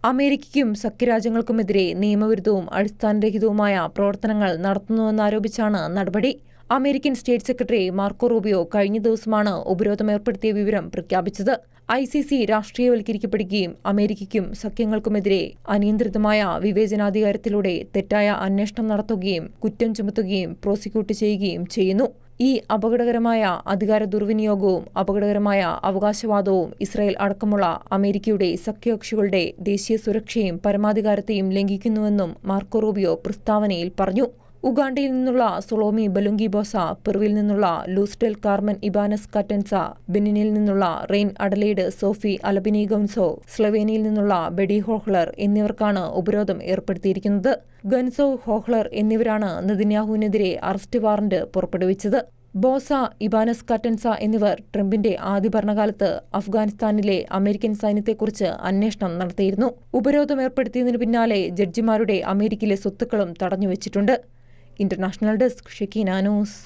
അമേരിക്കയ്ക്കും സഖ്യരാജ്യങ്ങൾക്കുമെതിരെ നിയമവിരുദ്ധവും അടിസ്ഥാനരഹിതവുമായ പ്രവർത്തനങ്ങൾ നടത്തുന്നുവെന്നാരോപിച്ചാണ് നടപടി. American state secretary Marco Rubio കഴിഞ്ഞ ദിവസമാണ് ഉപരോധം ഏർപ്പെടുത്തിയ വിവരം പ്രഖ്യാപിച്ചത്. ICC രാഷ്ട്രീയവൽക്കരിക്കപ്പെടുകയും അമേരിക്കയ്ക്കും സഖ്യങ്ങൾക്കുമെതിരെ അനിയന്ത്രിതമായ വിവേചനാധികാരത്തിലൂടെ തെറ്റായ അന്വേഷണം നടത്തുകയും കുറ്റം ചുമത്തുകയും പ്രോസിക്യൂട്ട് ചെയ്യുകയും ചെയ്യുന്നു. ഈ അപകടകരമായ അധികാര ദുർവിനിയോഗവും അപകടകരമായ അവകാശവാദവും ഇസ്രായേൽ അടക്കമുള്ള അമേരിക്കയുടെ സഖ്യകക്ഷികളുടെ ദേശീയ സുരക്ഷയും പരമാധികാരത്തെയും ലംഘിക്കുന്നുവെന്നും മാർക്കോ റൂബിയോ പ്രസ്താവനയിൽ പറഞ്ഞു. ഉഗാണ്ടയിൽ നിന്നുള്ള സൊളോമി ബലുങ്കി ബോസ, പെറുവിൽ നിന്നുള്ള ലൂസ് ഡെൽ കാർമൻ ഇബാനസ് കാറ്റൻസ, ബെനിനിൽ നിന്നുള്ള റെയിൻ അഡലേഡ് സോഫി അലബിനി ഗൗൻസോ, സ്ലൊവേനിയയിൽ നിന്നുള്ള ബെഡി ഹോഹ്ലർ എന്നിവർക്കാണ് ഉപരോധം ഏർപ്പെടുത്തിയിരിക്കുന്നത്. ഗൻസോ, ഹോഹ്ലർ എന്നിവരാണ് നെതന്യാഹുവിനെതിരെ അറസ്റ്റ് വാറന്റ് പുറപ്പെടുവിച്ചത്. ബോസ, ഇബാനസ് കാറ്റൻസ എന്നിവർ ട്രംപിന്റെ ആദ്യ ഭരണകാലത്ത് അഫ്ഗാനിസ്ഥാനിലെ അമേരിക്കൻ സൈന്യത്തെക്കുറിച്ച് അന്വേഷണം നടത്തിയിരുന്നു. ഉപരോധം ഏർപ്പെടുത്തിയതിനു പിന്നാലെ ജഡ്ജിമാരുടെ അമേരിക്കയിലെ സ്വത്തുക്കളും തടഞ്ഞുവച്ചിട്ടുണ്ട്. International desk, Shekinah news.